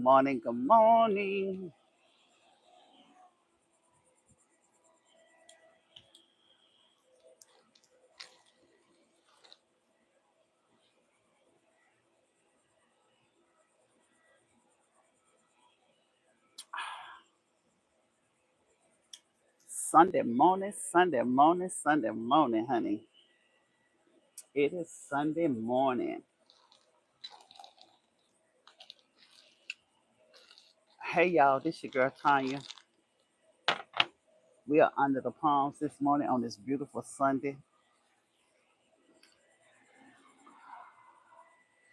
morning, good morning. Sunday morning, Sunday morning, Sunday morning, honey. It is Sunday morning. Hey, y'all, this your girl Tonya. We are under the palms this morning on this beautiful Sunday.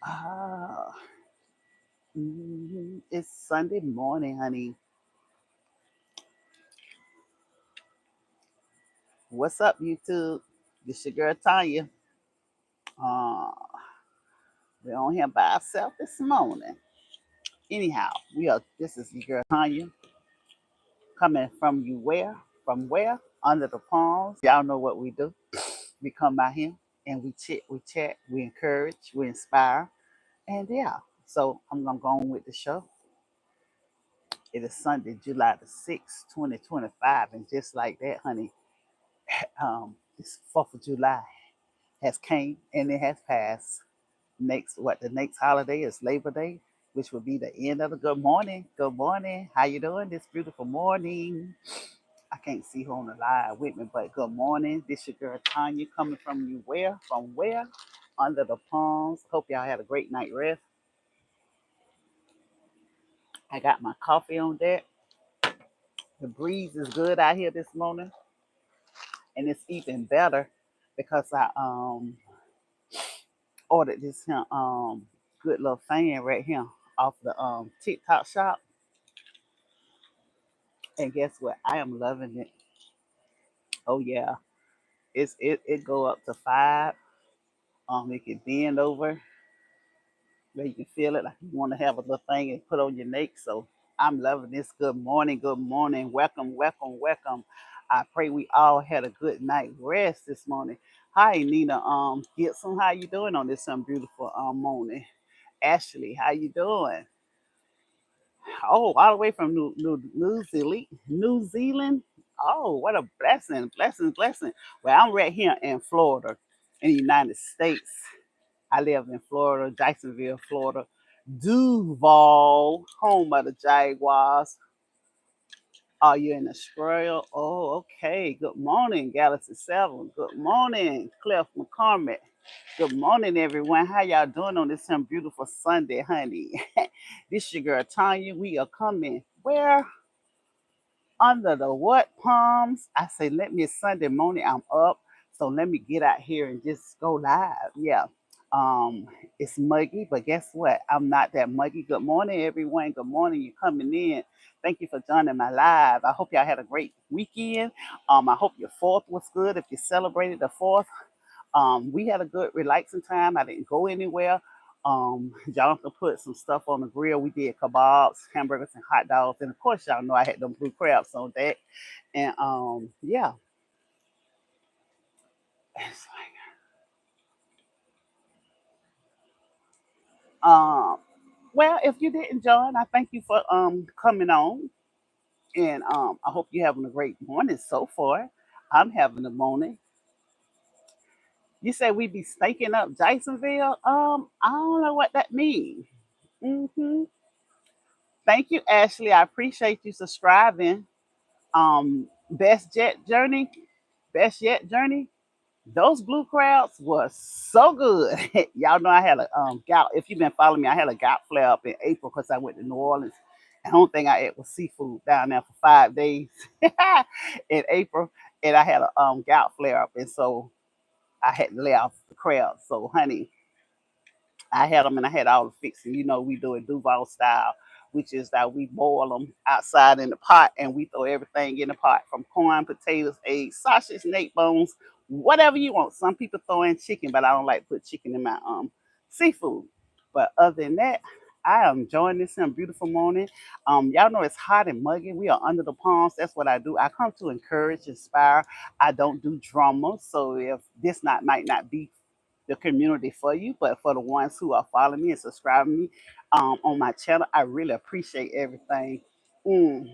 Ah, it's Sunday morning, honey. What's up, YouTube? This your girl Tanya. Uh, we're on here by ourselves this morning. Anyhow, we are. This is your girl Tanya coming from you where? From where? Under the palms. Y'all know what we do. We come by here and we encourage, we inspire, and yeah. So I'm gonna go on with the show. It is Sunday, July the 6th, 2025, and just like that, honey, this 4th of July has came and it has passed. The next holiday is Labor Day, which will be the end of the good morning. Good morning. How you doing this beautiful morning? I can't see who on the line with me, but good morning. This your girl Tanya coming from you where? From where? Under the palms. Hope y'all had a great night rest. I got my coffee on deck. The breeze is good out here this morning, and it's even better because I ordered this here good little fan right here off the TikTok shop. And guess what? I am loving it. Oh yeah. It go up to five. It can bend over where you can feel it like you want to have a little thing and put on your neck. So I'm loving this. Good morning, good morning. Welcome, welcome, welcome. I pray we all had a good night rest this morning. Hi Nina Gibson, how you doing on this beautiful morning? Ashley, how you doing? Oh, all the way from New Zealand. New Zealand. Oh, what a blessing, blessing, blessing. Well, I'm right here in Florida, in the United States. I live in Florida, Jacksonville, Florida. Duval, home of the Jaguars. Are you in Australia? Oh, okay. Good morning, Galaxy 7. Good morning, Cliff McCormick. Good morning, everyone. How y'all doing on this beautiful Sunday, honey? This your girl Tanya. We are coming. Where? Under the what palms? I say, let me Sunday morning. I'm up. So let me get out here and just go live. Yeah. Um, it's muggy, but guess what? I'm not that muggy. Good morning, everyone. Good morning. You coming in. Thank you for joining my live. I hope y'all had a great weekend. I hope your fourth was good. If you celebrated the fourth, we had a good relaxing time. I didn't go anywhere. Jonathan put some stuff on the grill. We did kebabs, hamburgers, and hot dogs. And of course, y'all know I had them blue crabs on that. And yeah. It's like, well, if you didn't join, I thank you for coming on. And I hope you're having a great morning so far. I'm having a morning. You say we be stinking up Jasonville? I don't know what that means. Thank you, Ashley. I appreciate you subscribing. Best yet journey. Those blue crabs was so good. Y'all know I had a gout. If you've been following me, I had a gout flare up in April because I went to New Orleans. And the only thing I ate was seafood down there for 5 days in April, and I had a gout flare up, and so I had to lay off the crabs. So, honey, I had them and I had all the fixing. You know, we do it Duval style, which is that we boil them outside in the pot and we throw everything in the pot from corn, potatoes, eggs, sausage, neck bones, whatever you want. Some people throw in chicken, but I don't like to put chicken in my seafood. But other than that, I am enjoying this beautiful morning. Y'all know it's hot and muggy. We are under the palms. That's what I do. I come to encourage, inspire. I don't do drama. So if this not might not be the community for you, but for the ones who are following me and subscribing me on my channel, I really appreciate everything. Mm.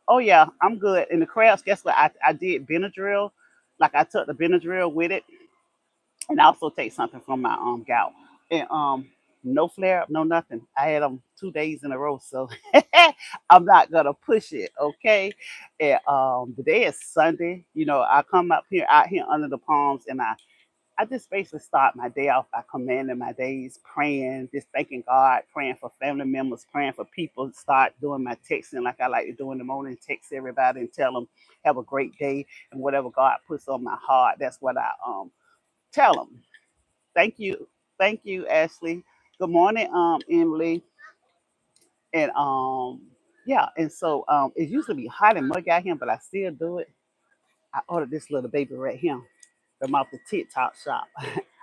Oh yeah, I'm good. In the crabs, guess what? I did Benadryl. Like I took the Benadryl with it, and I also take something from my gout. And no flare up, no nothing. I had them 2 days in a row, so I'm not gonna push it, okay? And today is Sunday. You know, I come up here out here under the palms, and I just basically start my day off by commanding my days, praying, just thanking God, praying for family members, praying for people. Start doing my texting like I like to do in the morning, text everybody and tell them have a great day and whatever God puts on my heart. That's what I tell them. Thank you, Ashley. Good morning, Emily, and yeah, and so it used to be hot and muggy out here, but I still do it. I ordered this little baby right here from off the TikTok shop.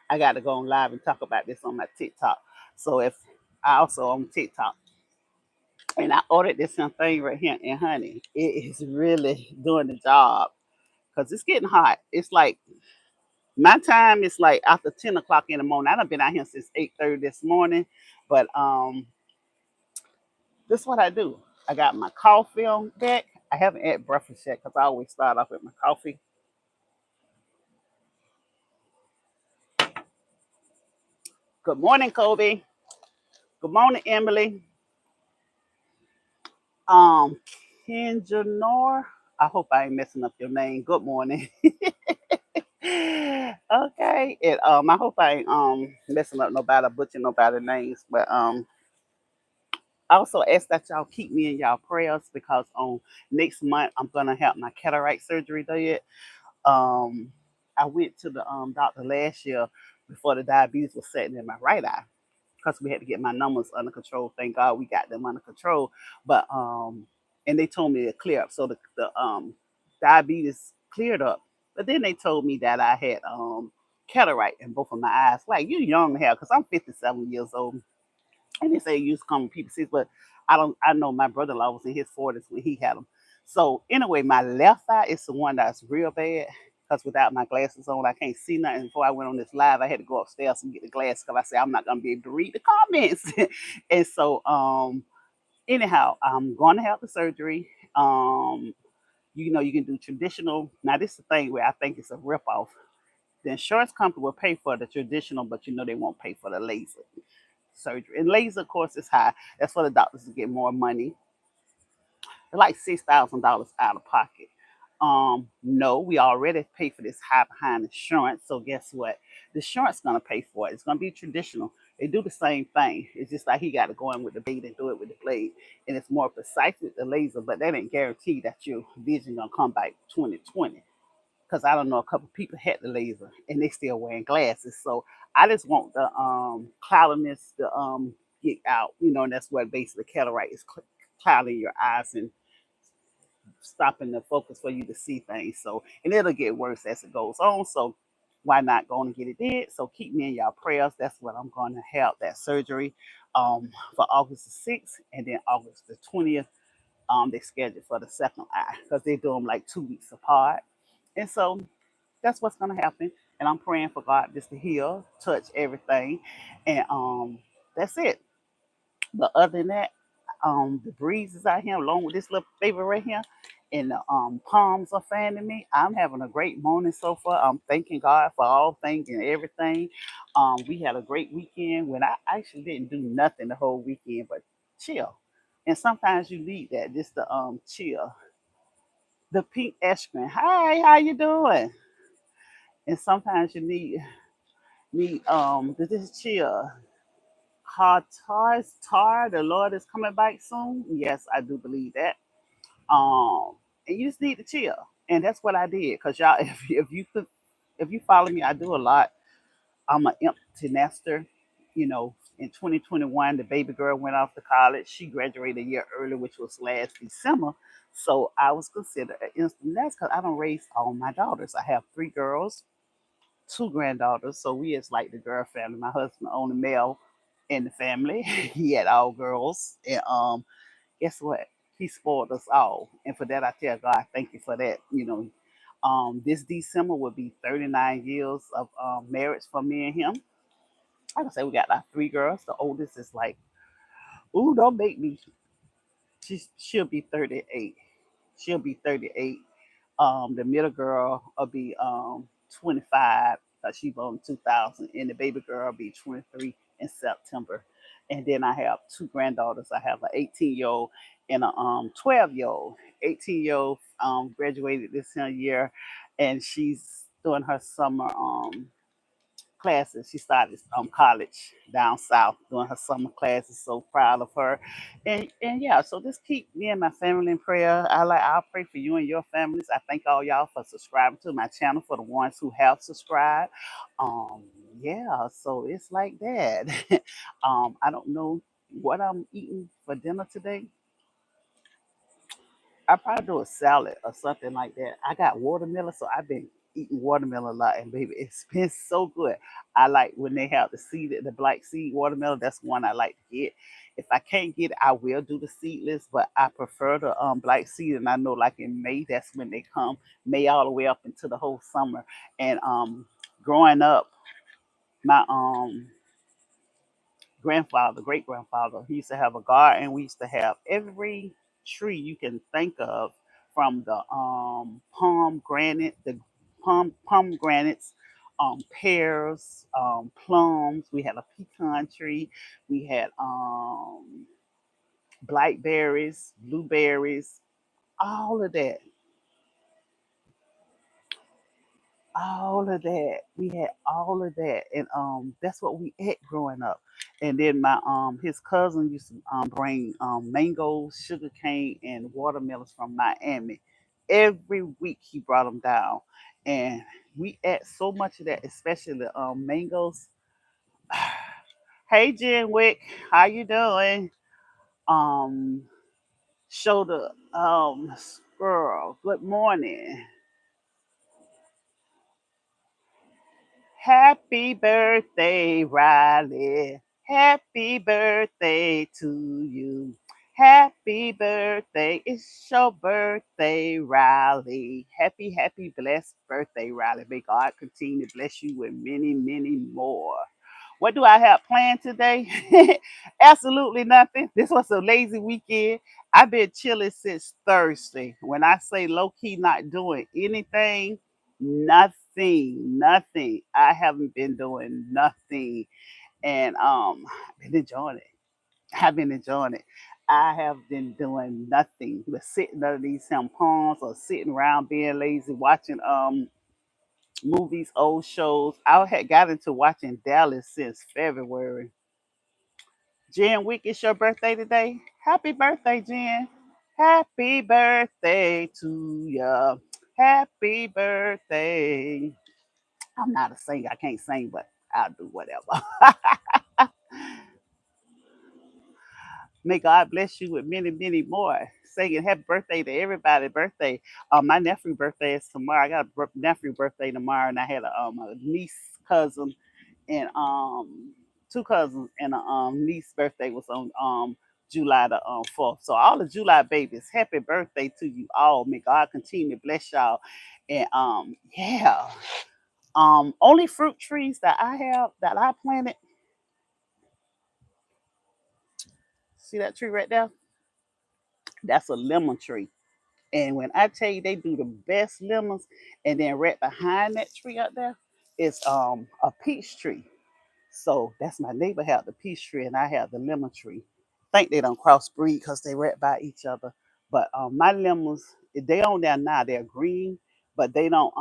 I got to go on live and talk about this on my TikTok. So if I also on TikTok, and I ordered this thing right here, and honey, it is really doing the job because it's getting hot. It's like my time is like after 10 o'clock in the morning. I done been out here since 8:30 this morning, but this is what I do. I got my coffee on deck. I haven't had breakfast yet because I always start off with my coffee. Good morning, Kobe. Good morning, Emily. Um, Kenjanor. I hope I ain't messing up your name. Good morning. Okay. And I hope I ain't messing up nobody, butchering nobody names. But I also ask that y'all keep me in y'all prayers because on next month I'm gonna have my cataract surgery done. Um, I went to the doctor last year before the diabetes was setting in my right eye because we had to get my numbers under control. Thank God we got them under control. But and they told me to clear up. So the diabetes cleared up. But then they told me that I had cataract in both of my eyes. Like you young hell, because I'm 57 years old. And they say use common people seeds, but I don't. I know my brother-in-law was in his 40s when he had them. So anyway, my left eye is the one that's real bad because without my glasses on, I can't see nothing. Before I went on this live, I had to go upstairs and get the glasses because I said I'm not gonna be able to read the comments. And so anyhow, I'm going to have the surgery. You know, you can do traditional. Now this is the thing where I think it's a ripoff. The insurance company will pay for the traditional, but you know they won't pay for the laser surgery. And laser, of course, is high. That's for the doctors to get more money. It's like $6,000 out of pocket. No, we already pay for this high behind insurance. So guess what? The insurance gonna pay for it. It's gonna be traditional. They do the same thing. It's just like he got to go in with the blade and do it with the blade, and it's more precise with the laser. But that ain't guarantee that your vision gonna come back 2020 because I don't know a couple people had the laser and they still wearing glasses. So I just want the cloudiness to get out, you know, and that's what basically cataract is clouding your eyes and stopping the focus for you to see things. So and it'll get worse as it goes on. So why not go and get it did? So keep me in y'all prayers. That's what I'm going to have that surgery for August the 6th and then August the 20th. They scheduled for the second eye because they do them like 2 weeks apart. And so that's what's gonna happen. And I'm praying for God just to heal, touch everything, and that's it. But other than that, the breeze is out here along with this little baby right here, and the palms are fanning me. I'm having a great morning so far. I'm thanking God for all things and everything. We had a great weekend when I actually didn't do nothing the whole weekend but chill. And sometimes you need that just to chill. The pink ice cream. Hi, how you doing? And sometimes you need this is chill. Tar, the Lord is coming back soon. Yes, I do believe that. And you just need to chill. And that's what I did. Cause y'all, if you follow me, I do a lot. I'm an empty nester. You know, in 2021, the baby girl went off to college. She graduated a year early, which was last December. So I was considered an empty nest because I don't raise all my daughters. I have 3 girls, 2 granddaughters. So we is like the girl family. My husband only male in the family. He had all girls. And guess what? He spoiled us all. And for that I tell God, thank you for that. You know, this December will be 39 years of marriage for me and him. like I said, we got like three girls. The oldest is like, ooh, don't make me. She'll be 38. She'll be 38. The middle girl will be 25. She born in 2000, and the baby girl will be 23 in September. And then I have two granddaughters. I have an 18-year-old and a 12-year-old. 18-year-old graduated this year, and she's doing her summer classes. She started college down south doing her summer classes. So proud of her. And yeah, so just keep me and my family in prayer. I'll pray for you and your families. I thank all y'all for subscribing to my channel for the ones who have subscribed. Um yeah, so it's like that. I don't know what I'm eating for dinner today. I probably do a salad or something like that. I got watermelon, so I've been eating watermelon a lot, and baby, it's been so good. I like when they have the seeded, the black seed watermelon. That's one I like to get. If I can't get it, I will do the seedless, but I prefer the black seed. And I know, like in May, that's when they come, May all the way up into the whole summer. And growing up, my grandfather, great grandfather, he used to have a garden. We used to have every tree you can think of, from the pomegranates, pears, plums. We had a pecan tree. We had blackberries, blueberries, all of that. All of that. We had all of that, and that's what we ate growing up. And then my his cousin used to bring mangoes, sugar cane, and watermelons from Miami. Every week he brought them down, and we ate so much of that, especially the mangoes. Hey, Jenwick, how you doing? Um, show the squirrel. Good morning. Happy birthday, Riley. Happy birthday to you. Happy birthday. It's your birthday, Riley. Happy, blessed birthday, Riley. May God continue to bless you with many, many more. What do I have planned today? Absolutely nothing. This was a lazy weekend. I've been chilling since Thursday. When I say low key not doing anything, nothing. I haven't been doing nothing, and I've been enjoying it. I've been enjoying it. I have been doing nothing but sitting under these palms or sitting around being lazy, watching movies, old shows. I had got into watching Dallas since February. Jen Wick, it's your birthday today. Happy birthday, Jen. Happy birthday to ya. Happy birthday. I'm not a singer. I can't sing, but I'll do whatever. May God bless you with many, many more. Singing happy birthday to everybody. Birthday. My nephew birthday is tomorrow. I got a nephew birthday tomorrow, and I had a niece, cousin, and two cousins, and a niece birthday was on July the 4th. So all the July babies, happy birthday to you all. May God continue to bless y'all. And yeah. Only fruit trees that I have that I planted. See that tree right there? That's a lemon tree. And when I tell you they do the best lemons, and then right behind that tree up there is a peach tree. So that's my neighbor have the peach tree and I have the lemon tree. Think they don't crossbreed because they right by each other. But my lemons, they on there now, they're green, but they don't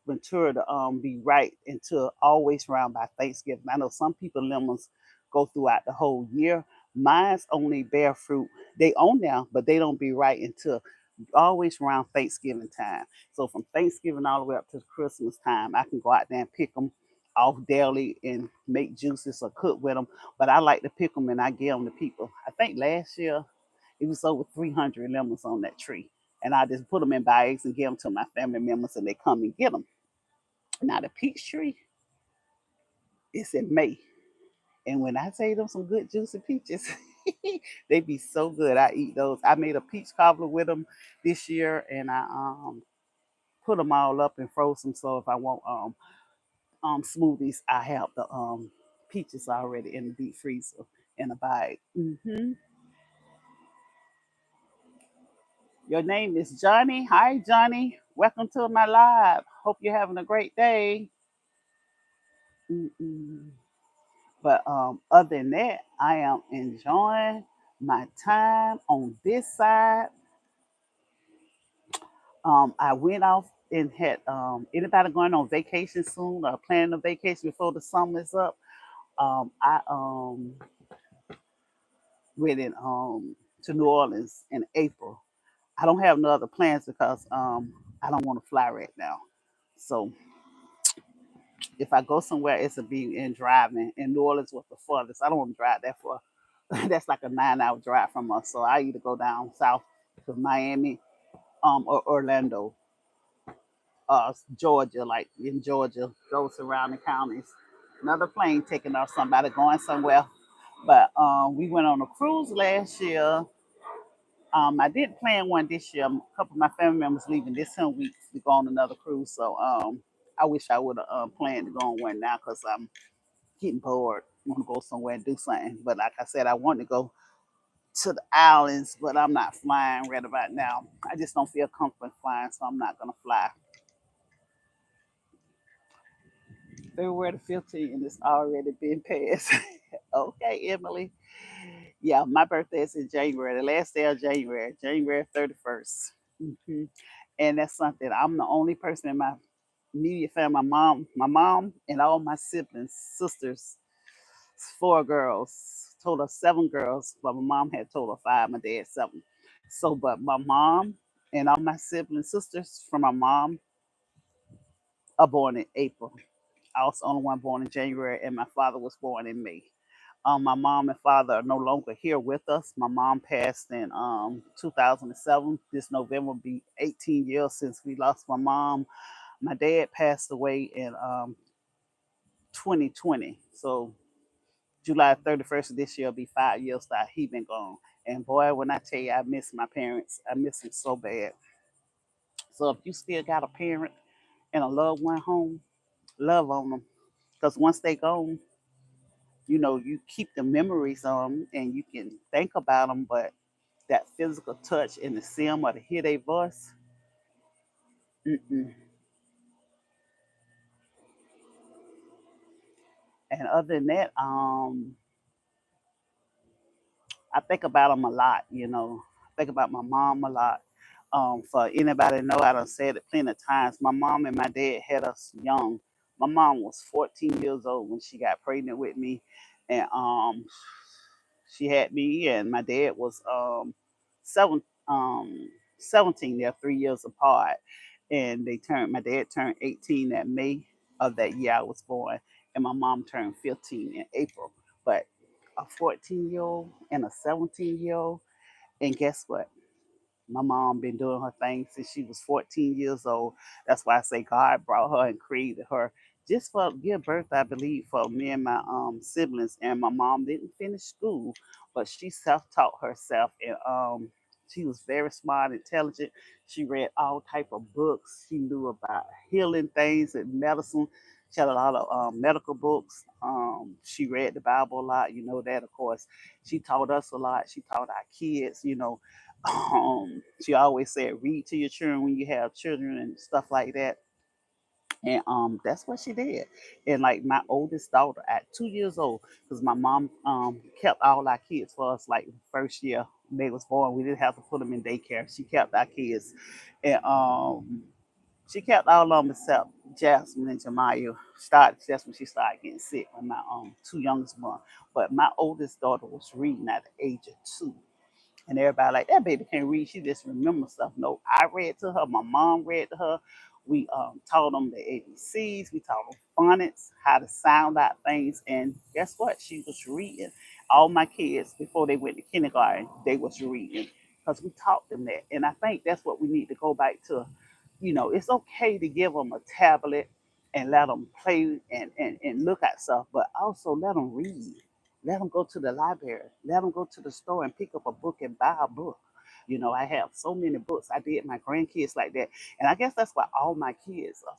mature to be right until always around by Thanksgiving. I know some people lemons go throughout the whole year. Mine's only bear fruit. They on there, but they don't be right until always around Thanksgiving time. So from Thanksgiving all the way up to Christmas time, I can go out there and pick them off daily and make juices or cook with them. But I like to pick them and I give them to people. I think last year it was over 300 lemons on that tree. And I just put them in bags and give them to my family members and they come and get them. Now the peach tree, it's in May. And when I say them some good juicy peaches, they be so good. I eat those. I made a peach cobbler with them this year, and I put them all up and froze them. So if I want smoothies, I have the peaches already in the deep freezer in a bag. Your name is Johnny. Hi, Johnny. Welcome to my live. Hope you're having a great day. Mm-mm. But other than that, I am enjoying my time on this side. I went off and had anybody going on vacation soon or planning a vacation before the summer is up. I went in to New Orleans in April. I don't have no other plans because I don't want to fly right now. So if I go somewhere, it's to be in driving. And New Orleans was the farthest. I don't want to drive that far. That's like a 9 hour drive from us. So I either go down south to Miami, or Orlando, Georgia, like in Georgia, those surrounding counties. Another plane taking off, somebody going somewhere. But we went on a cruise last year. I didn't plan one this year. A couple of my family members leaving this 10 weeks to go on another cruise. So I wish I would have planned to go on one now because I'm getting bored. I want to go somewhere and do something. But like I said, I want to go to the islands, but I'm not flying right about now. I just don't feel comfortable flying, so I'm not going to fly. February the 15th, and it's already been passed. Okay, Emily. Yeah, my birthday is in January, the last day of January, January 31st. And that's something. I'm the only person in my immediate family. My mom, and all my siblings, sisters, four girls, total of seven girls. But my mom had total of five, my dad seven. So, but my mom and all my siblings, sisters from my mom are born in April. I was the only one born in January, and my father was born in May. My mom and father are no longer here with us. My mom passed in 2007. This November will be 18 years since we lost my mom. My dad passed away in 2020. So July 31st of this year will be 5 years that he been gone. And boy, when I tell you I miss my parents, I miss them so bad. So if you still got a parent and a loved one home, love on them. Because once they gone, you keep the memories on 'em and you can think about them, but that physical touch and to see them or to hear their voice, mm-mm. And other than that, I think about them a lot. I think about my mom a lot. For anybody know, I done said it plenty of times. My mom and my dad had us young. My mom was 14 years old when she got pregnant with me, and she had me, and my dad was seven, 17. They're 3 years apart, and my dad turned 18 that May of that year I was born, and my mom turned 15 in April. But a 14-year-old and a 17-year-old, and guess what? My mom been doing her thing since she was 14 years old. That's why I say God brought her and created her just for give birth, I believe, for me and my siblings. And my mom didn't finish school, but she self-taught herself, and she was very smart, intelligent. She read all type of books. She knew about healing things and medicine. She had a lot of medical books. She read the Bible a lot. You know that, of course. She taught us a lot. She taught our kids. She always said, read to your children when you have children and stuff like that. And that's what she did. And like my oldest daughter at 2 years old, because my mom kept all our kids for us like the first year they was born. We didn't have to put them in daycare. She kept our kids. And she kept all of them except Jasmine and Jemiah. That's when she started getting sick when my two youngest one. But my oldest daughter was reading at the age of 2, and everybody like that baby can't read. She just remembers stuff. No, I read to her. My mom read to her. We taught them the ABCs. We taught them phonics, how to sound out things. And guess what? She was reading. All my kids before they went to kindergarten, they was reading because we taught them that. And I think that's what we need to go back to. It's okay to give them a tablet and let them play and look at stuff, but also let them read. Let them go to the library. Let them go to the store and pick up a book and buy a book. I have so many books. I did my grandkids like that. And I guess that's why all my kids are,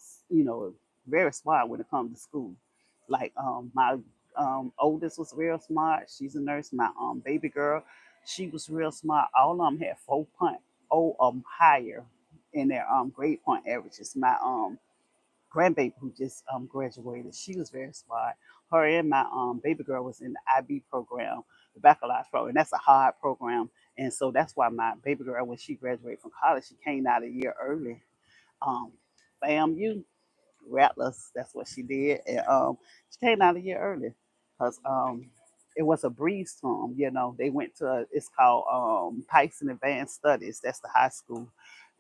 very smart when it comes to school. Like my oldest was real smart. She's a nurse. My baby girl, she was real smart. All of them had 4.0 higher in their grade point averages. My grandbaby who just graduated, she was very smart. Her and my baby girl was in the IB program, the baccalaureate program. That's a hard program, and so that's why my baby girl, when she graduated from college, she came out a year early. Um, FAMU Rattlers, that's what she did, and she came out a year early because it was a breeze to them. You know, they went to it's called Pikes and Advanced Studies. That's the high school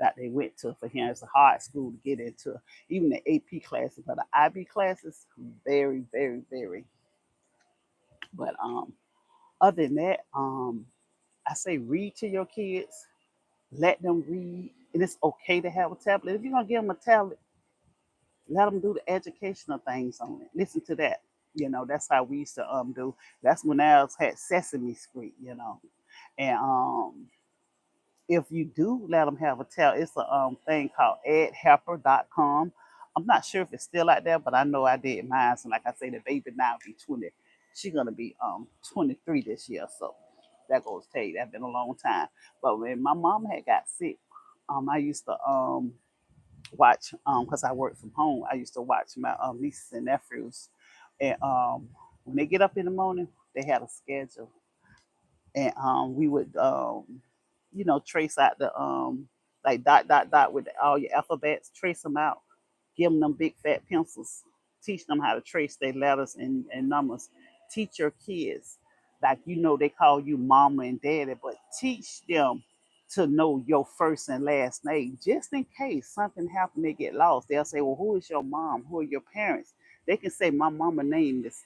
that they went to for him. It's a hard school to get into, even the AP classes, but the IB classes, very, very, very. But other than that, I say read to your kids, let them read, and it's okay to have a tablet. If you're gonna give them a tablet, let them do the educational things on it. Listen to that. You know, that's how we used to do. That's when ours had Sesame Street. You know, and if you do let them have a tablet, it's a thing called edhelper.com. I'm not sure if it's still out there, but I know I did mine. So like I say, the baby now be 20. She's gonna be 23 this year. So that goes to tell you that's been a long time. But when my mom had got sick, I used to watch because I work from home. I used to watch my nieces and nephews, and when they get up in the morning, they had a schedule, and we would trace out the like dot dot dot with all your alphabets, trace them out, give them big fat pencils, teach them how to trace their letters and numbers. Teach your kids, like they call you mama and daddy, but teach them to know your first and last name, just in case something happened, they get lost. They'll say, "Well, who is your mom? Who are your parents?" They can say, "My mama name is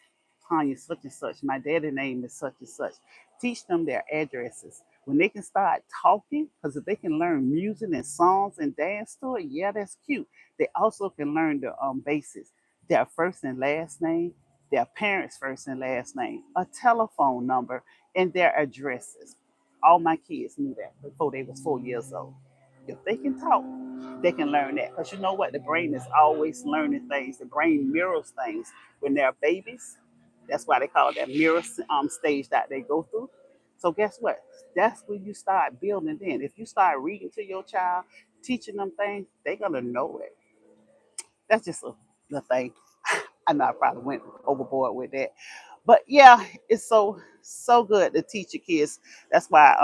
Tonya such and such. My daddy name is such and such." Teach them their addresses. When they can start talking, because if they can learn music and songs and dance to it, yeah, that's cute. They also can learn the basics, their first and last name, their parents' first and last name, a telephone number, and their addresses. All my kids knew that before they was 4 years old. If they can talk, they can learn that. Because you know what? The brain is always learning things. The brain mirrors things when they're babies. That's why they call it that mirror stage that they go through. So guess what? That's when you start building in. If you start reading to your child, teaching them things, they're gonna know it. That's just the thing. I know I probably went overboard with that, but yeah, it's so good to teach your kids. That's why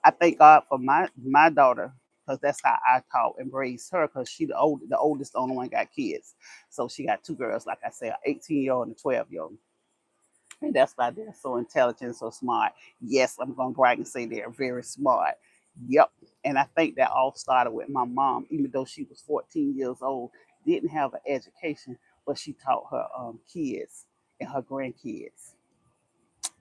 I thank God for my daughter, because that's how I taught and raised her, because she the oldest, the only one got kids. So she got two girls, like I said, an 18-year-old and a 12-year-old. And that's why they're so intelligent, so smart. Yes, I'm going to brag and say they're very smart. Yep. And I think that all started with my mom, even though she was 14 years old, didn't have an education, but she taught her kids and her grandkids.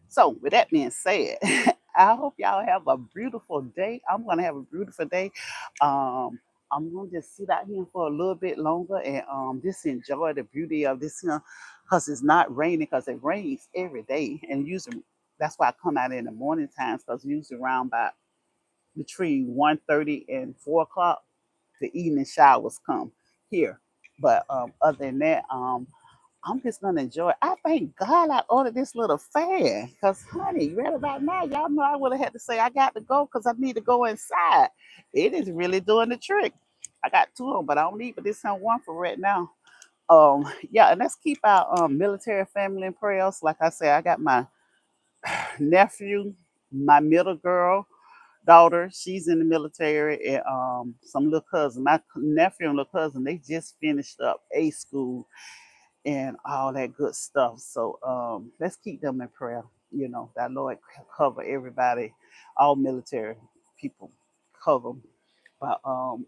So, with that being said, I hope y'all have a beautiful day. I'm going to have a beautiful day. Um, I'm going to just sit out here for a little bit longer and just enjoy the beauty of this here, because it's not raining, because it rains every day. And usually that's why I come out in the morning times, because usually around about between 1:30 and 4 o'clock, the evening showers come here. But other than that, I'm just gonna enjoy it. I thank God I ordered this little fan. Cause honey, right about now, y'all know I would have had to say I got to go because I need to go inside. It is really doing the trick. I got two of them, but I don't need but this one for right now. Yeah, and let's keep our military family in prayers. Like I said, I got my nephew, my middle girl, daughter, she's in the military, and some little cousin, my nephew and little cousin, they just finished up A school and all that good stuff. So let's keep them in prayer. That Lord cover everybody, all military people, cover 'em. But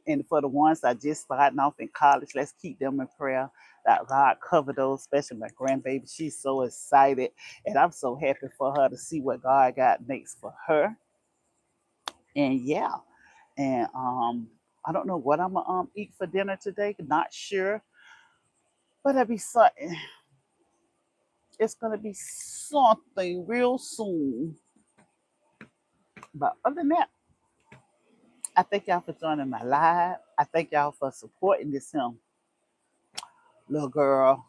and for the ones that just starting off in college, let's keep them in prayer. That God cover those, especially my grandbaby. She's so excited, and I'm so happy for her to see what God got next for her. And yeah, and I don't know what I'm gonna eat for dinner today. Not sure, but it'll be something. It's gonna be something real soon. But other than that, I thank y'all for joining my live. I thank y'all for supporting this little girl,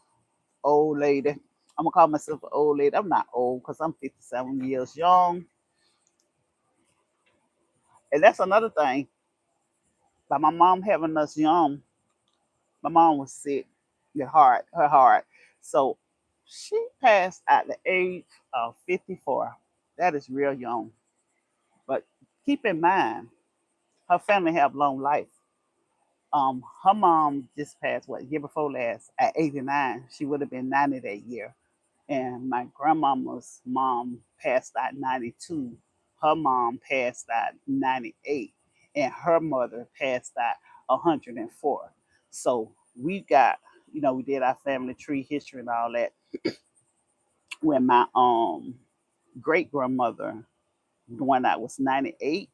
old lady. I'm gonna call myself an old lady. I'm not old because I'm 57 years young. And that's another thing. By my mom having us young, my mom was sick with her heart. So she passed at the age of 54. That is real young. But keep in mind, her family have long life. Her mom just passed what year before last at 89. She would have been 90 that year. And my grandmama's mom passed at 92. Her mom passed at 98, and her mother passed at 104. So we got, we did our family tree history and all that. When my great grandmother, the one that was 98,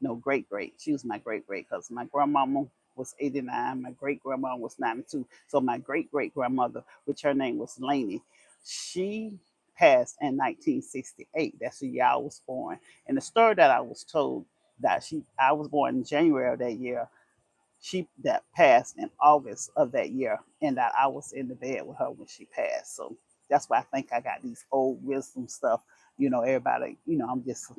no, great great. She was my great great because my grandmama was 89. My great grandma was 92. So my great great grandmother, which her name was Laney, she passed in 1968. That's the year I was born. And the story that I was told that I was born in January of that year. She that passed in August of that year, and that I was in the bed with her when she passed. So that's why I think I got these old wisdom stuff. Everybody, I'm just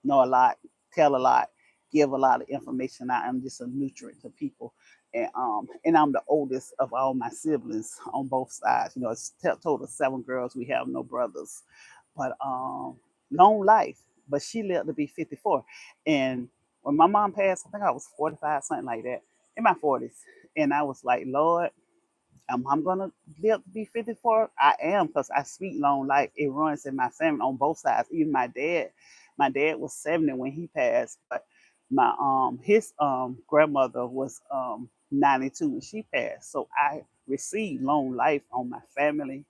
know a lot, tell a lot, give a lot of information out. I'm just a nutrient to people. And I'm the oldest of all my siblings on both sides. It's total 7 girls. We have no brothers. But long life. But she lived to be 54. And when my mom passed, I think I was 45, something like that, in my 40s. And I was like, Lord, I'm gonna live to be 54. I am because I speak long life. It runs in my family on both sides. Even my dad was 70 when he passed, but my his grandmother was 92 when she passed. So I received long life on my family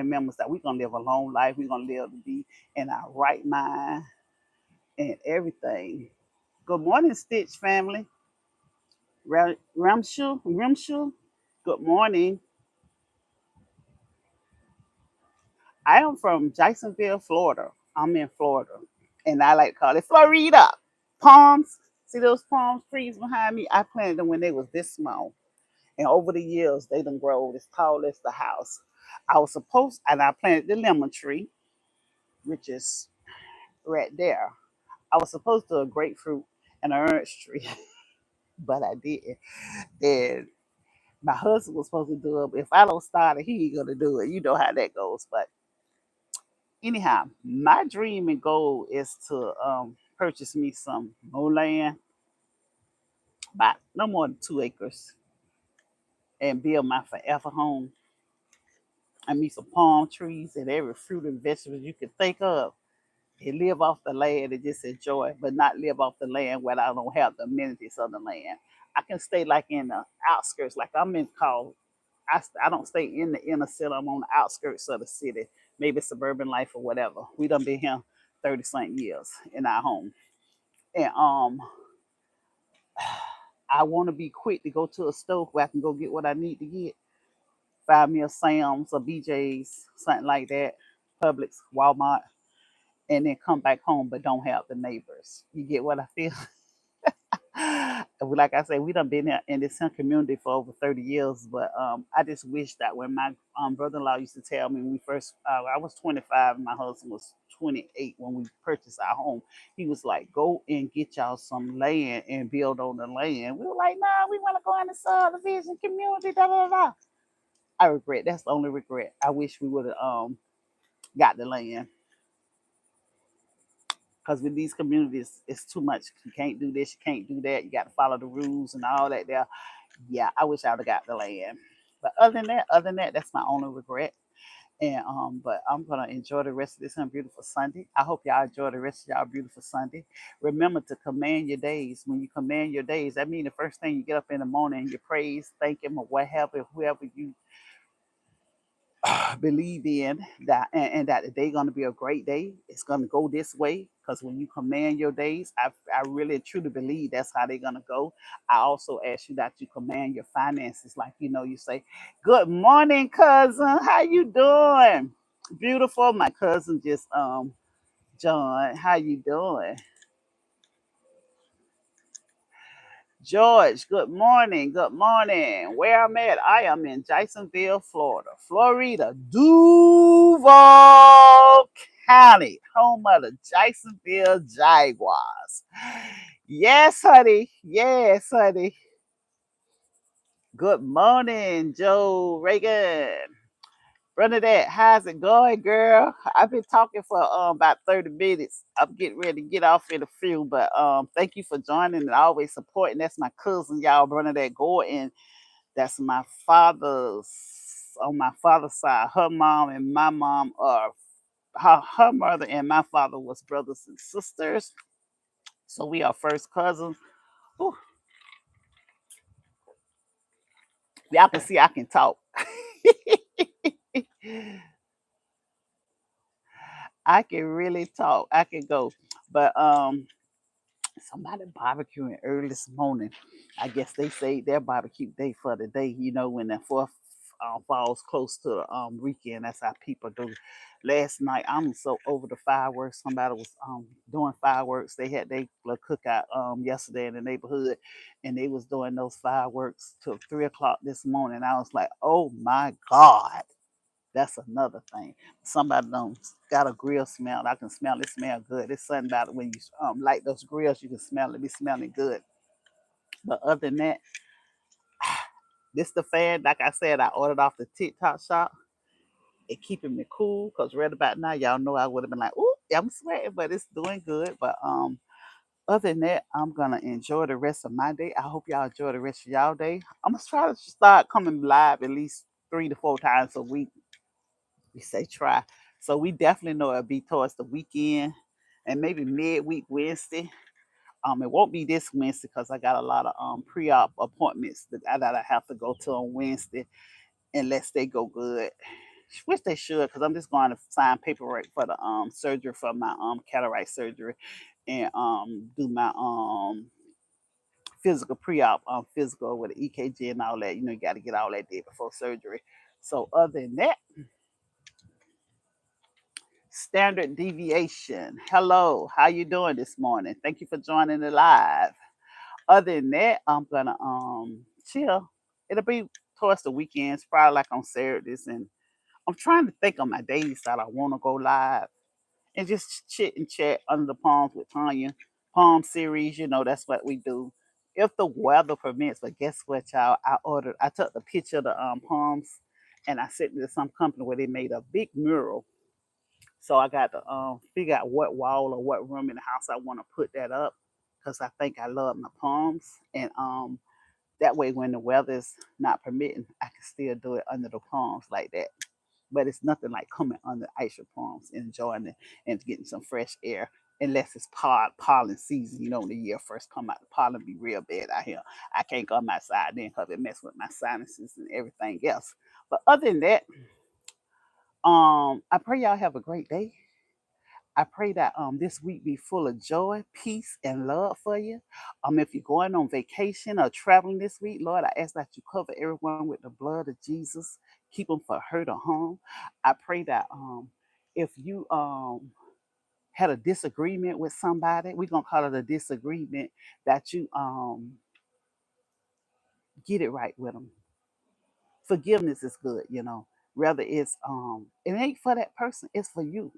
members that we're gonna live a long life. We're gonna live to be in our right mind and everything. Good morning, Stitch family. Ramshu. Good morning. I am from Jacksonville, Florida. I'm in Florida, and I like to call it Florida. Palms. See those palm trees behind me? I planted them when they was this small, and over the years they done grown as tall as the house. And I planted the lemon tree, which is right there. I was supposed to do a grapefruit and an orange tree, but I didn't. And my husband was supposed to do it. But if I don't start it, he ain't gonna do it. You know how that goes. But anyhow, my dream and goal is to purchase me some more land, about no more than 2 acres, and build my forever home. And me some palm trees and every fruit and vegetable you can think of. And live off the land and just enjoy, but not live off the land where I don't have the amenities of the land. I can stay like in the outskirts, like I'm in called. I don't stay in the inner city. I'm on the outskirts of the city, maybe suburban life or whatever. We done been here 30 something years in our home. And I want to be quick to go to a store where I can go get what I need to get. Find me a Sam's or BJ's, something like that, Publix, Walmart, and then come back home, but don't have the neighbors. You get what I feel? Like I said, we done been here in this community for over 30 years, but I just wish that when my brother-in-law used to tell me when we first, I was 25 and my husband was 28 when we purchased our home. He was like, go and get y'all some land and build on the land. We were like, nah, we want to go in the subdivision community, da da da. I regret. That's the only regret. I wish we would have got the land. Because with these communities, it's too much. You can't do this, you can't do that. You got to follow the rules and all that. There, yeah, I wish I would have got the land. But other than that, that's my only regret. And but I'm gonna enjoy the rest of this beautiful Sunday. I hope y'all enjoy the rest of y'all beautiful Sunday. Remember to command your days. When you command your days, that means the first thing you get up in the morning, you praise, thank Him, or whatever, whoever you believe in that, and that the day going to be a great day. It's going to go this way because when you command your days, I really truly believe that's how they're going to go. I also ask you that you command your finances, like you say, "Good morning, cousin. How you doing? Beautiful." My cousin just John, how you doing? George, good morning. Good morning. Where I'm at, I am in Jacksonville, Florida. Florida, Duval County, home of the Jacksonville Jaguars. Yes, honey. Yes, honey. Good morning, Joe Reagan. Bernadette, how's it going, girl? I've been talking for about 30 minutes. I'm getting ready to get off in a few, but thank you for joining and always supporting. That's my cousin, y'all, Bernadette Gordon. That's my father's on my father's side. Her mom and my mom are her mother and my father was brothers and sisters. So we are first cousins. Whew, y'all can see I can talk. I can really talk. I can go. But somebody barbecuing early this morning. I guess they say their barbecue day for the day. You know, when the fourth falls close to the weekend, that's how people do. Last night, I'm so over the fireworks. Somebody was doing fireworks. They had their little cookout yesterday in the neighborhood, and they was doing those fireworks till 3 o'clock this morning. I was like, oh my god. That's another thing. Somebody done got a grill smell. I can smell it. Smell good. It's something about it when you light those grills. You can smell it. Be smelling good. But other than that, this the fan. Like I said, I ordered off the TikTok shop. It keeping me cool because right about now, y'all know I would have been like, "Ooh, I'm sweating," but it's doing good. But other than that, I'm gonna enjoy the rest of my day. I hope y'all enjoy the rest of y'all day. I'm gonna try to start coming live at least 3 to 4 times a week. We say try. So we definitely know it'll be towards the weekend and maybe midweek Wednesday. It won't be this Wednesday because I got a lot of pre-op appointments that I have to go to on Wednesday unless they go good. Which they should, because I'm just going to sign paperwork for the surgery for my cataract surgery and do my physical pre-op physical with the EKG and all that. You know, you got to get all that did before surgery. So other than that, standard deviation. Hello, how you doing this morning? Thank you for joining the live. Other than that, I'm gonna chill. It'll be towards the weekends, probably like on Saturdays, and I'm trying to think of my days that I want to go live and just chit and chat under the palms with Tonya. Palm series, you know, that's what we do. If the weather permits, but guess what, y'all? I took the picture of the palms and I sent it to some company where they made a big mural, so I got to figure out what wall or what room in the house I want to put that up because I think I love my palms. And that way, when the weather's not permitting, I can still do it under the palms like that. But it's nothing like coming under actual palms and enjoying it and getting some fresh air. Unless it's pollen season, you know, when the year first come out, the pollen be real bad out here. I can't come outside then because it mess with my sinuses and everything else. But other than that, I pray y'all have a great day. I pray that this week be full of joy, peace, and love for you. If you're going on vacation or traveling this week, Lord, I ask that you cover everyone with the blood of Jesus, keep them for hurt or harm. I pray that if you had a disagreement with somebody, we're gonna call it a disagreement, that you get it right with them. Forgiveness is good, you know. Whether it's it ain't for that person, it's for you.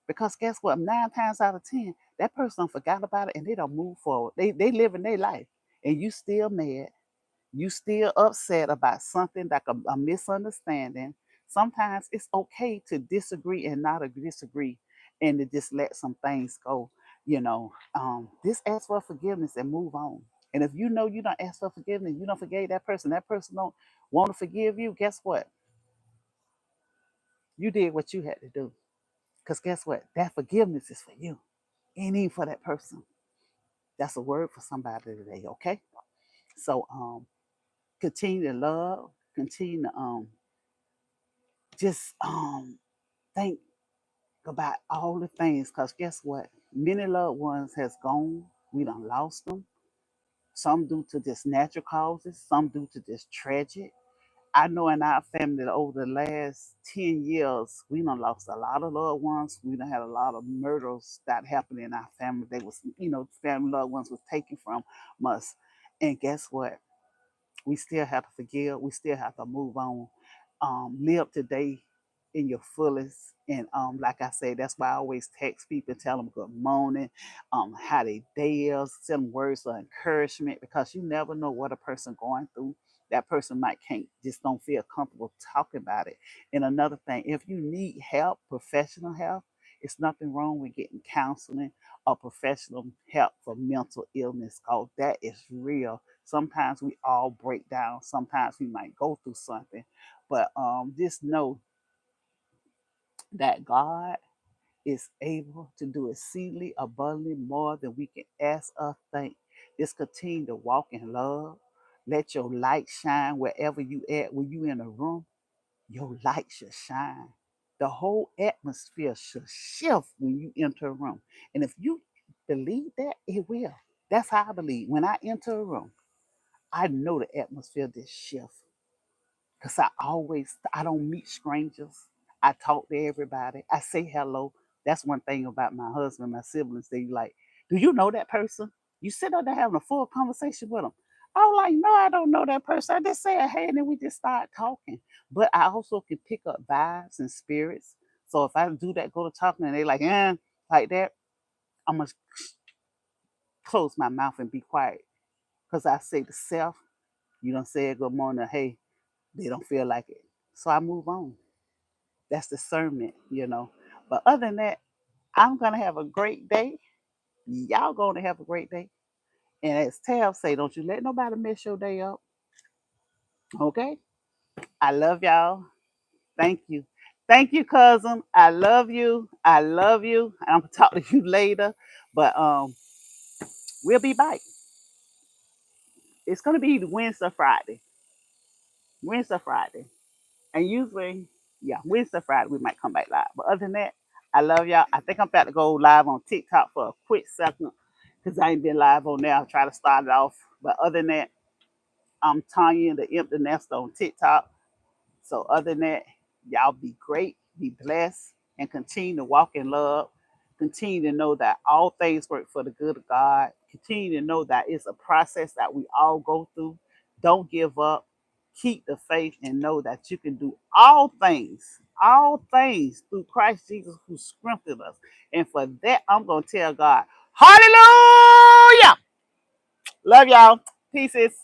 Because guess what? 9 times out of 10, that person forgot about it and they don't move forward. They living their life. And you still mad. You still upset about something like a misunderstanding. Sometimes it's okay to disagree and not disagree and to just let some things go. You know, just ask for forgiveness and move on. And if you know you don't ask for forgiveness, you don't forgive that person don't want to forgive you, guess what? You did what you had to do. Because guess what? That forgiveness is for you. Ain't even for that person. That's a word for somebody today, okay? So continue to love, continue to just think about all the things, because guess what? Many loved ones has gone. We done lost them. Some due to just natural causes, some due to just tragic. I know in our family that over the last 10 years, we done lost a lot of loved ones. We done had a lot of murders that happened in our family. They was, you know, family loved ones was taken from us. And guess what? We still have to forgive. We still have to move on. Live today in your fullest. And like I say, that's why I always text people, tell them good morning, how they day is, send them words of encouragement, because you never know what a person going through. That person might can't just don't feel comfortable talking about it. And another thing, if you need help, professional help, it's nothing wrong with getting counseling or professional help for mental illness, because that is real. Sometimes we all break down. Sometimes we might go through something, but just know that God is able to do exceedingly abundantly more than we can ask or think. Just continue to walk in love. Let your light shine wherever you at. When you in a room, your light should shine. The whole atmosphere should shift when you enter a room. And if you believe that, it will. That's how I believe. When I enter a room, I know the atmosphere just shifts. Because I don't meet strangers. I talk to everybody. I say hello. That's one thing about my husband, my siblings. They like, do you know that person? You sit up there having a full conversation with them. I was like, no, I don't know that person. I just say hey, and then we just start talking. But I also can pick up vibes and spirits. So if I do that, go to talking, and they like, like that, I'm going to close my mouth and be quiet. Because I say to self, you don't say good morning, hey, they don't feel like it. So I move on. That's discernment. But other than that, I'm gonna have a great day. Y'all gonna have a great day. And as Tab say, don't you let nobody mess your day up. Okay? I love y'all. Thank you. Thank you, cousin. I love you. I love you. I'm gonna talk to you later. But we'll be back. It's gonna be Wednesday, Friday. Wednesday, Friday. And usually, yeah, Wednesday, Friday, we might come back live. But other than that, I love y'all. I think I'm about to go live on TikTok for a quick second because I ain't been live on there. I'll try to start it off. But other than that, I'm Tonya, the Empty Nest on TikTok. So other than that, y'all be great, be blessed, and continue to walk in love. Continue to know that all things work for the good of God. Continue to know that it's a process that we all go through. Don't give up. Keep the faith and know that you can do all things through Christ Jesus who strengthened us. And for that, I'm going to tell God, hallelujah. Love y'all. Pieces.